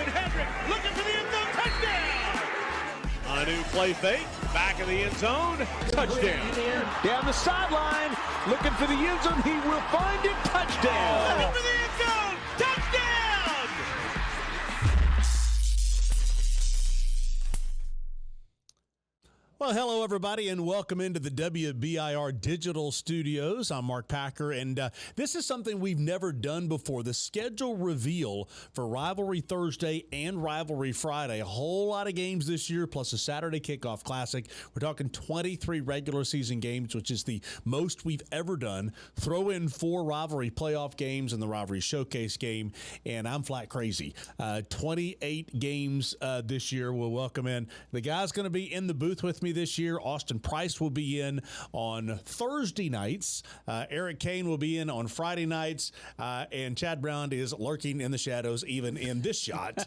and Hendrick looking for the end zone, touchdown! A new play fake, back of the end zone, touchdown. Down the sideline, looking for the end zone, he will find it, touchdown! Looking for the end zone, touchdown! Well, hello, everybody, and welcome into the WBIR Digital Studios. I'm Mark Packer, and this is something we've never done before, the schedule reveal for Rivalry Thursday and Rivalry Friday. A whole lot of games this year, plus a Saturday Kickoff Classic. We're talking 23 regular season games, which is the most we've ever done. Throw in 4 Rivalry playoff games and the Rivalry Showcase game, and I'm flat crazy. 28 games this year. We'll welcome in. The guy's going to be in the booth with me this year. Austin Price will be in on Thursday nights. Eric Cain will be in on Friday nights. And Chad Brown is lurking in the shadows even in this shot.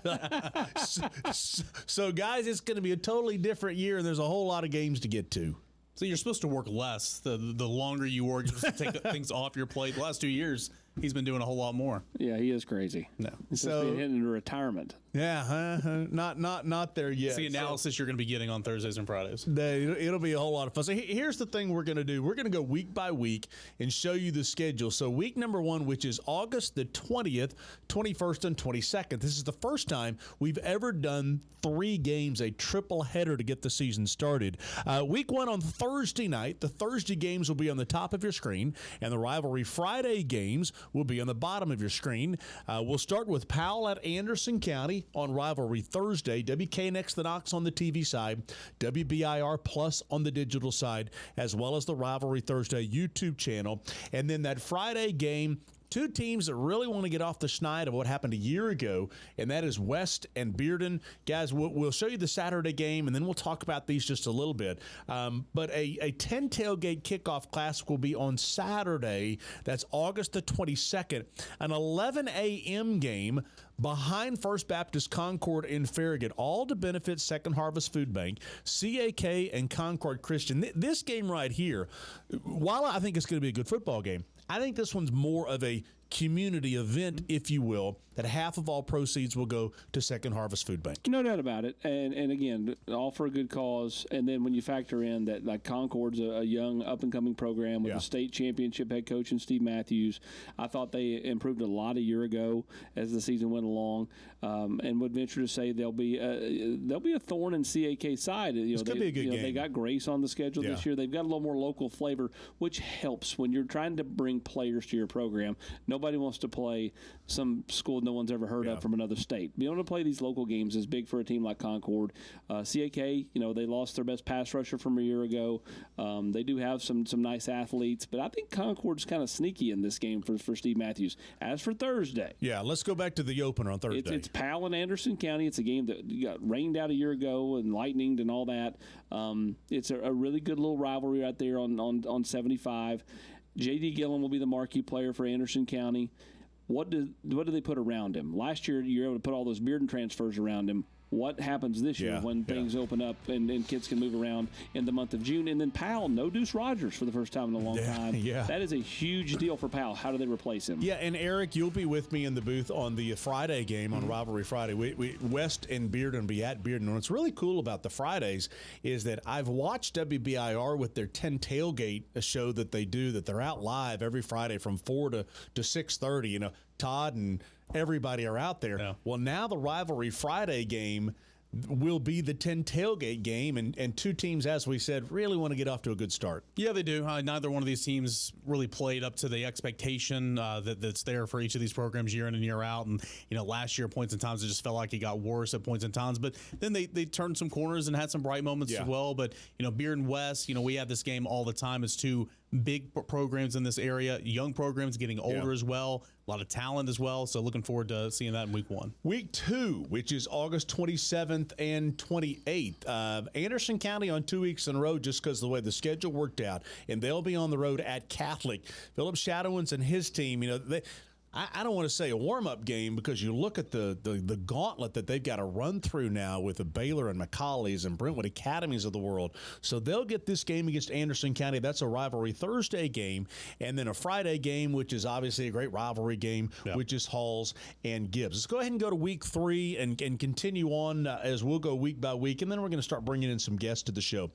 So, guys, it's going to be a totally different year, and there's a whole lot of games to get to. So you're supposed to work less. The longer you work, you're supposed to take things off your plate. The last 2 years, he's been doing a whole lot more. Yeah, he is crazy. No. He's supposed to be heading into retirement. Yeah, not there yet. It's the analysis you're going to be getting on Thursdays and Fridays. It'll be a whole lot of fun. So here's the thing we're going to do. We're going to go week by week and show you the schedule. So week number 1, which is August the 20th, 21st, and 22nd. This is the first time we've ever done 3 games, a triple header to get the season started. Week 1 on Thursday night. The Thursday games will be on the top of your screen, and the Rivalry Friday games will be on the bottom of your screen. We'll start with Powell at Anderson County on Rivalry Thursday, WKNX The Knox on the TV side, WBIR Plus on the digital side, as well as the Rivalry Thursday YouTube channel. And then that Friday game, 2 teams that really want to get off the schneid of what happened a year ago, and that is West and Bearden. Guys, we'll show you the Saturday game, and then we'll talk about these just a little bit. But a 10 tailgate kickoff classic will be on Saturday. That's August the 22nd, an 11 a.m. game behind First Baptist Concord in Farragut, all to benefit Second Harvest Food Bank, CAK, and Concord Christian. This game right here, while I think it's going to be a good football game, I think this one's more of a community event, if you will, that half of all proceeds will go to Second Harvest Food Bank. No doubt about it. And again, all for a good cause. And then when you factor in that, like, Concord's a young, up-and-coming program with a state championship head coach in Steve Matthews, I thought they improved a lot a year ago as the season went along, and would venture to say they'll be a thorn in CAK's side. It's going to be a good game. They got Grace on the schedule this year. They've got a little more local flavor, which helps when you're trying to bring players to your program. Nobody wants to play some school no one's ever heard of from another state. Being able to play these local games is big for a team like Concord. CAK, they lost their best pass rusher from a year ago. They do have some nice athletes, but I think Concord's kind of sneaky in this game for Steve Matthews. As for Thursday, let's go back to the opener on Thursday. It's Powell and Anderson County. It's a game that got rained out a year ago and lightninged and all that. It's a really good little rivalry right there on 75. J.D. Gillen will be the marquee player for Anderson County. What do they put around him? Last year, you were able to put all those Bearden transfers around him. What happens this year when things open up and kids can move around in the month of June? And then Powell, no Deuce Rogers for the first time in a long time. That is a huge deal for Powell. How do they replace him? Yeah, and Eric, you'll be with me in the booth on the Friday game on Rivalry Friday. We West and Bearden be at Bearden. And what's really cool about the Fridays is that I've watched WBIR with their 10 tailgate show that they do, that they're out live every Friday from 4 to 6:30. Todd and everybody are out there. Yeah. Well, now the Rivalry Friday game will be the 10 tailgate game, and 2 teams, as we said, really want to get off to a good start. Yeah, they do. Neither one of these teams really played up to the expectation that's there for each of these programs year in and year out. And last year, points and times, it just felt like it got worse at points and times. But then they turned some corners and had some bright moments as well. But Bearden West, we have this game all the time. It's 2 big programs in this area, young programs getting older as well, a lot of talent as well. So looking forward to seeing that in week 1. Week 2, which is August 27th and 28th. Anderson County on 2 weeks in a row just because of the way the schedule worked out. And they'll be on the road at Catholic. Philip Shadowins and his team, I don't want to say a warm-up game, because you look at the gauntlet that they've got to run through now with the Baylor and McCallies and Brentwood Academies of the world. So they'll get this game against Anderson County. That's a rivalry Thursday game. And then a Friday game, which is obviously a great rivalry game, which is Halls and Gibbs. Let's go ahead and go to week 3 and continue on as we'll go week by week. And then we're going to start bringing in some guests to the show.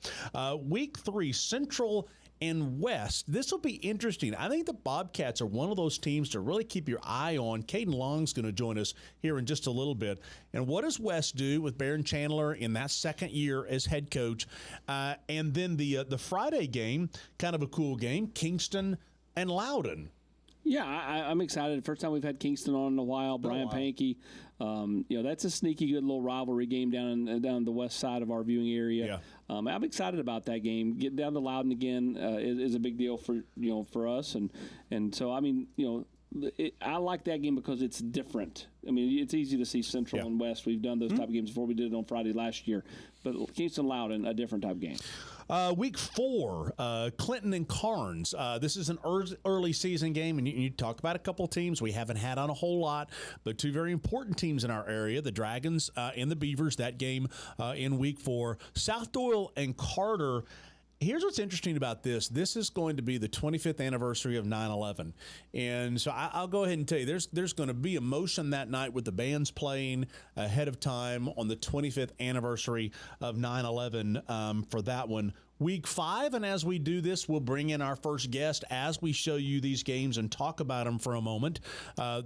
Week 3, Central and West. This will be interesting. I think the Bobcats are one of those teams to really keep your eye on. Kaden Long's going to join us here in just a little bit. And what does West do with Baron Chandler in that second year as head coach? And then the Friday game, kind of a cool game, Kingston and Loudon. Yeah, I'm excited. First time we've had Kingston on in a while. Brian Pankey. That's a sneaky good little rivalry game down the west side of our viewing area. Yeah. I'm excited about that game. Getting down to Loudon again is a big deal for us, and so I mean I like that game because it's different. I mean, it's easy to see Central and West. We've done those type of games before. We did it on Friday last year, but Kingston Loudon, a different type of game. Week 4, Clinton and Carnes. This is an early season game, and you talk about a couple of teams we haven't had on a whole lot, but 2 very important teams in our area, the Dragons and the Beavers. That game in week 4. South Doyle and Carter. Here's what's interesting about this. This is going to be the 25th anniversary of 9/11. And so I'll go ahead and tell you, there's going to be emotion that night with the bands playing ahead of time on the 25th anniversary of 9/11 for that one. Week 5, and as we do this, we'll bring in our first guest as we show you these games and talk about them for a moment.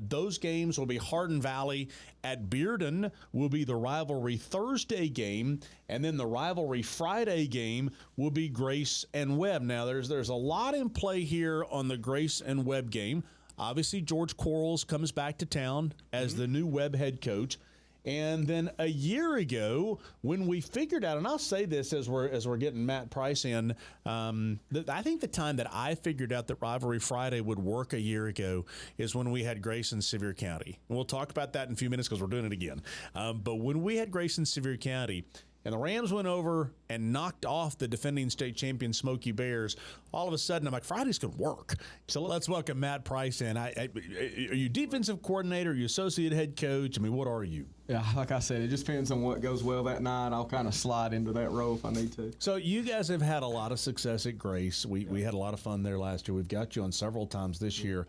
Those games will be Hardin Valley at Bearden will be the rivalry Thursday game, and then the rivalry Friday game will be Grace and Webb. Now, there's a lot in play here on the Grace and Webb game. Obviously, George Quarles comes back to town as the new Webb head coach. And then a year ago, when we figured out, and I'll say this as we're getting Matt Price in, I think the time that I figured out that Rivalry Friday would work a year ago is when we had Grace in Sevier County. And we'll talk about that in a few minutes because we're doing it again. But when we had Grace in Sevier County, and the Rams went over and knocked off the defending state champion Smoky Bears, all of a sudden I'm like, Friday's going to work. So let's welcome Matt Price in. Are you defensive coordinator? Are you associate head coach? I mean, what are you? Yeah, like I said, it just depends on what goes well that night. I'll kind of slide into that role if I need to. So you guys have had a lot of success at Grace. We had a lot of fun there last year. We've got you on several times this year.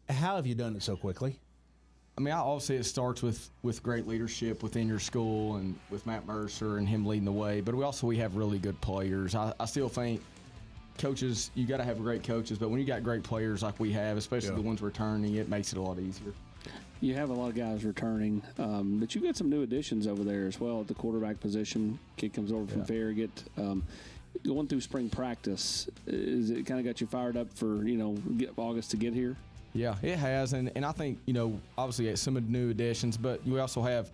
How have you done it so quickly? I mean, obviously it starts with great leadership within your school and with Matt Mercer and him leading the way. But we have really good players. I still think coaches, you got to have great coaches. But when you got great players like we have, especially the ones returning, it makes it a lot easier. You have a lot of guys returning, but you've got some new additions over there as well at the quarterback position. Kid comes over from Farragut. Going through spring practice, is it kind of got you fired up for August to get here? Yeah, it has, and I think, obviously some of the new additions, but we also have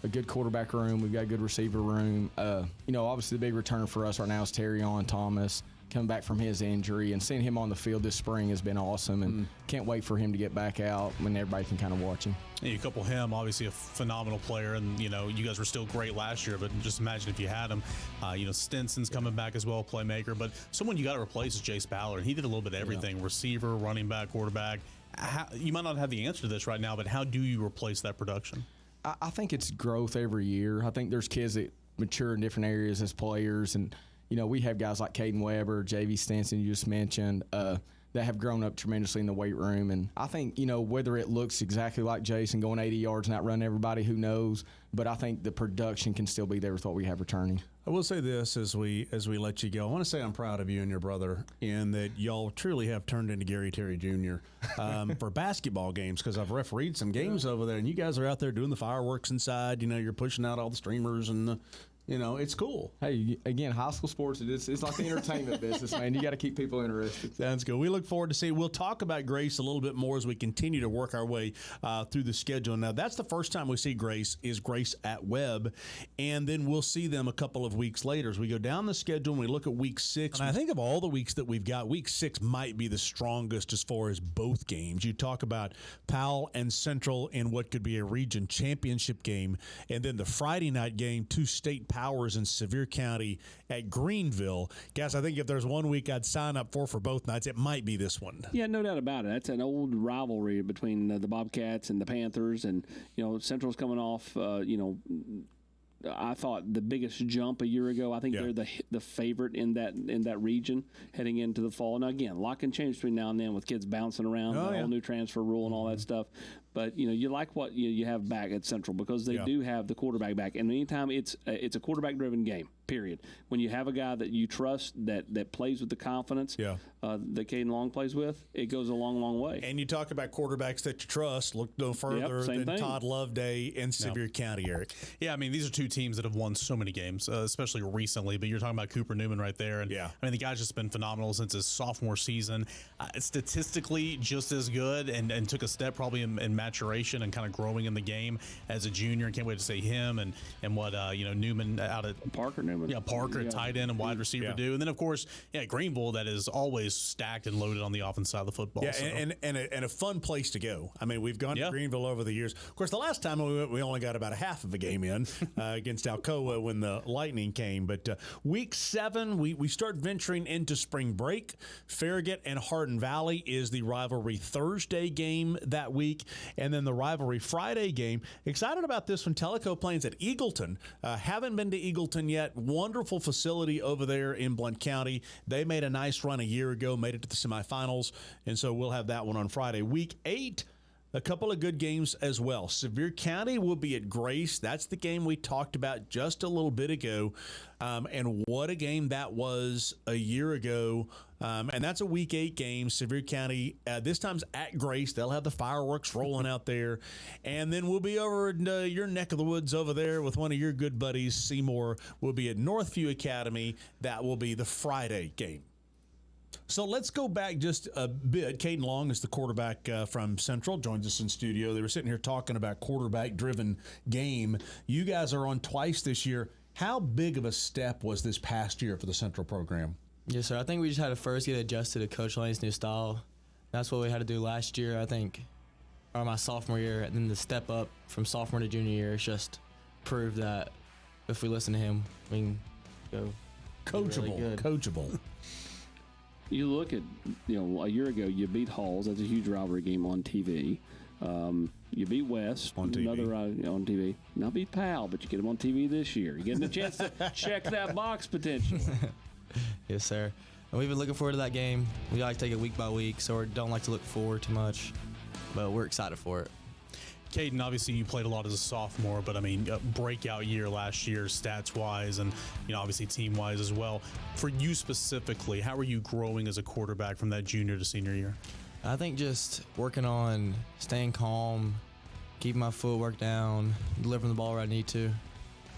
a good quarterback room. We've got a good receiver room. Obviously the big return for us right now is Terrion Thomas coming back from his injury, and seeing him on the field this spring has been awesome, and can't wait for him to get back out when everybody can kind of watch him. Yeah, you couple him, obviously a phenomenal player, and you guys were still great last year, but just imagine if you had him. Stinson's coming back as well, playmaker, but someone you got to replace is Jace Ballard. He did a little bit of everything, receiver, running back, quarterback. You might not have the answer to this right now, but how do you replace that production? I think it's growth every year. I think there's kids that mature in different areas as players, and we have guys like Caden Weber, J.V. Stinson you just mentioned, that have grown up tremendously in the weight room. And I think, whether it looks exactly like Jason going 80 yards and outrunning everybody, who knows, but I think the production can still be there with what we have returning. I will say this as we let you go. I want to say I'm proud of you and your brother in that y'all truly have turned into Gary Terry Jr. For basketball games, because I've refereed some games over there, and you guys are out there doing the fireworks inside. You're pushing out all the streamers and the it's cool. Hey, again, high school sports, it's like the entertainment business, man. You got to keep people interested. Sounds good. We look forward to seeing. We'll talk about Grace a little bit more as we continue to work our way through the schedule. Now, that's the first time we see Grace at Webb, and then we'll see them a couple of weeks later as we go down the schedule and we look at week 6. And I think of all the weeks that we've got, week 6 might be the strongest as far as both games. You talk about Powell and Central in what could be a region championship game, and then the Friday night game, 2 state Powers in Sevier County at Greenville. Guys, I think if there's one week I'd sign up for both nights, it might be this one. Yeah, no doubt about it. That's an old rivalry between the Bobcats and the Panthers, and Central's coming off. I thought the biggest jump a year ago. I think they're the favorite in that region heading into the fall. Now again, a lot can change between now and then with kids bouncing around, the whole new transfer rule and all that stuff. But you like what you have back at Central because they do have the quarterback back, and anytime it's a quarterback-driven game. Period. When you have a guy that you trust that plays with the confidence that Kaden Long plays with, it goes a long, long way. And you talk about quarterbacks that you trust. Look no further than Todd Loveday in Sevier County, Eric. Yeah, I mean, these are two teams that have won so many games, especially recently. But you're talking about Cooper Newman right there. And I mean, the guy's just been phenomenal since his sophomore season. Statistically, just as good and took a step probably in maturation and kind of growing in the game as a junior. And can't wait to see him and what Newman out at Parker Newman. Yeah, Parker, tight end and wide receiver do. And then, of course, Greenville, that is always stacked and loaded on the offense side of the football. Yeah, so. and a fun place to go. I mean, we've gone to Greenville over the years. Of course, the last time we went, we only got about a half of a game in against Alcoa when the Lightning came. But week 7, we start venturing into spring break. Farragut and Hardin Valley is the rivalry Thursday game that week. And then the rivalry Friday game. Excited about this one. Tellico Plains at Eagleton. Haven't been to Eagleton yet. Wonderful facility over there in Blount County. They made a nice run a year ago, made it to the semifinals, and so we'll have that one on Friday. Week 8, a couple of good games as well. Sevier County will be at Grace. That's the game we talked about just a little bit ago, and what a game that was a year ago. And that's a Week 8 game. Sevier County, this time's at Grace. They'll have the fireworks rolling out there. And then we'll be over in your neck of the woods over there with one of your good buddies, Seymour. We'll be at Northview Academy. That will be the Friday game. So let's go back just a bit. Kaden Long is the quarterback from Central, joins us in studio. They were sitting here talking about quarterback-driven game. You guys are on twice this year. How big of a step was this past year for the Central program? Yes, sir. I think we just had to first get adjusted to Coach Lane's new style. That's what we had to do last year, I think, or my sophomore year. And then the step up from sophomore to junior year is just proved that if we listen to him, we can go coachable. Really Coachable. You look at, a year ago you beat Halls. That's a huge rivalry game on TV. You beat West on TV. Another on TV. Not beat Powell, but you get him on TV this year. You're getting a chance to check that box potentially. Yes, sir. And we've been looking forward to that game. We like to take it week by week, so we don't like to look forward too much. But we're excited for it. Kaden, obviously you played a lot as a sophomore, but I mean, a breakout year last year, stats-wise, and obviously team-wise as well. For you specifically, how are you growing as a quarterback from that junior to senior year? I think just working on staying calm, keeping my footwork down, delivering the ball where I need to.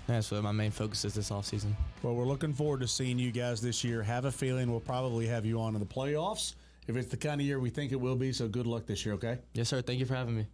That's what my main focus is this offseason. Well, we're looking forward to seeing you guys this year. Have a feeling we'll probably have you on in the playoffs if it's the kind of year we think it will be. So good luck this year, okay? Yes, sir. Thank you for having me.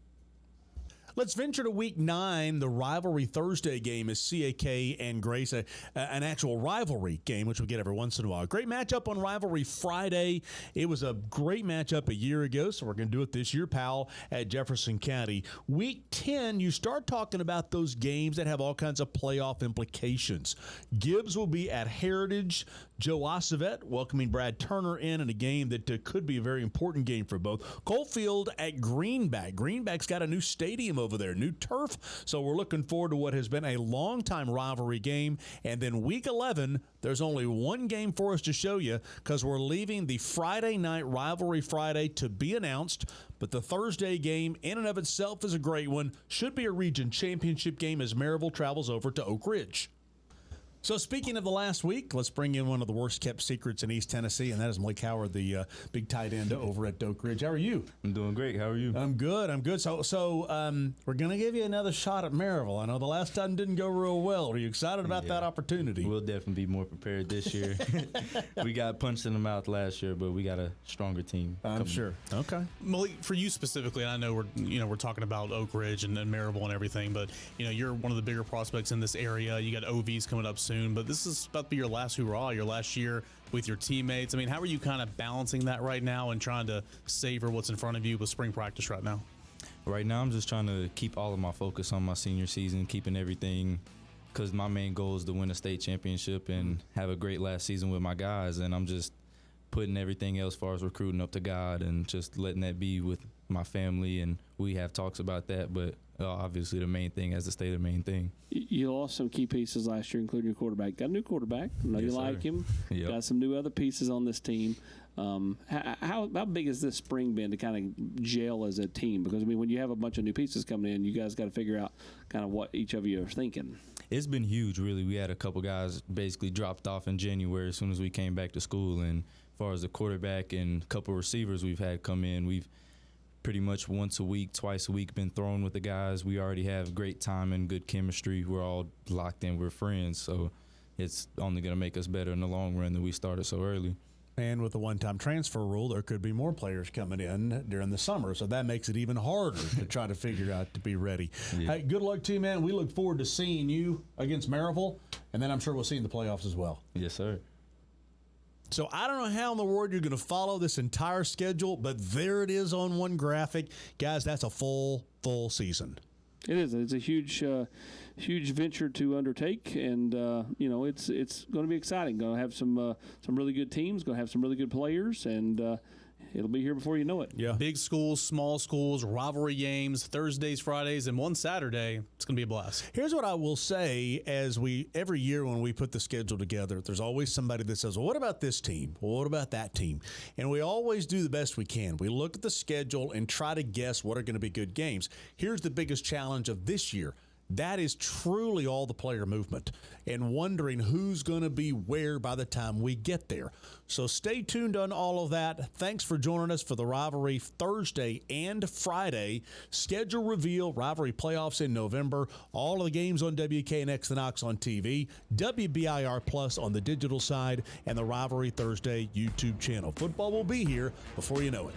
Let's venture to Week 9. The rivalry Thursday game is CAK and Grace, an actual rivalry game, which we get every once in a while. Great matchup on rivalry Friday. It was a great matchup a year ago, so we're going to do it this year. Powell at Jefferson County. Week 10, you start talking about those games that have all kinds of playoff implications. Gibbs will be at Heritage. Joe Ossovet welcoming Brad Turner in a game that could be a very important game for both. Coalfield at Greenback. Greenback's got a new stadium over there, new turf. So we're looking forward to what has been a long-time rivalry game. And then Week 11, there's only one game for us to show you because we're leaving the Friday night rivalry Friday to be announced. But the Thursday game in and of itself is a great one. Should be a region championship game as Maryville travels over to Oak Ridge. So speaking of the last week, let's bring in one of the worst-kept secrets in East Tennessee, and that is Malik Howard, the big tight end over at Oak Ridge. How are you? I'm doing great. How are you? I'm good. So we're going to give you another shot at Maryville. I know the last time didn't go real well. Are you excited about that opportunity? We'll definitely be more prepared this year. We got punched in the mouth last year, but we got a stronger team. I'm sure. Okay. Malik, for you specifically, and I know we're talking about Oak Ridge and Maryville and everything, but you're one of the bigger prospects in this area. You got OVs coming up soon, but this is about to be your last hurrah, your last year with your teammates. I mean, how are you kind of balancing that right now and trying to savor what's in front of you with spring practice right now? Right now, I'm just trying to keep all of my focus on my senior season, keeping everything because my main goal is to win a state championship and have a great last season with my guys, and I'm just putting everything else as far as recruiting up to God and just letting that be with my family, and we have talks about that, but obviously the main thing has to stay the main thing. You lost some key pieces last year, including your quarterback. Got a new quarterback. I know Yes, you like sir. him. Yep. Got some new other pieces on this team. How big has this spring been to kind of gel as a team? Because, I mean, when you have a bunch of new pieces coming in, you guys got to figure out kind of what each of you are thinking. It's been huge, really. We had a couple guys basically dropped off in January as soon as we came back to school, and as far as the quarterback and a couple receivers we've had come in, we've pretty much once a week, twice a week been thrown with the guys. We already have great time and good chemistry. We're all locked in. We're friends, so it's only going to make us better in the long run that we started so early. And with the one-time transfer rule, there could be more players coming in during the summer, so that makes it even harder to try to figure out to be ready. Yeah. Hey, good luck to you, man. We look forward to seeing you against Maryville, and then I'm sure we'll see you in the playoffs as well. Yes, sir. So I don't know how in the world you're going to follow this entire schedule, but there it is on one graphic. Guys, that's a full season. It is. It's a huge venture to undertake, and it's going to be exciting. Going to have some really good teams. Going to have some really good players, and it'll be here before you know it. Yeah. Big schools, small schools, rivalry games, Thursdays, Fridays, and one Saturday. It's going to be a blast. Here's what I will say: every year when we put the schedule together, there's always somebody that says, "Well, what about this team? Well, what about that team?" And we always do the best we can. We look at the schedule and try to guess what are going to be good games. Here's the biggest challenge of this year. That is truly all the player movement and wondering who's going to be where by the time we get there. So stay tuned on all of that. Thanks for joining us for the Rivalry Thursday and Friday. Schedule reveal, Rivalry playoffs in November. All of the games on WKNX The Knox on TV, WBIR Plus on the digital side, and the Rivalry Thursday YouTube channel. Football will be here before you know it.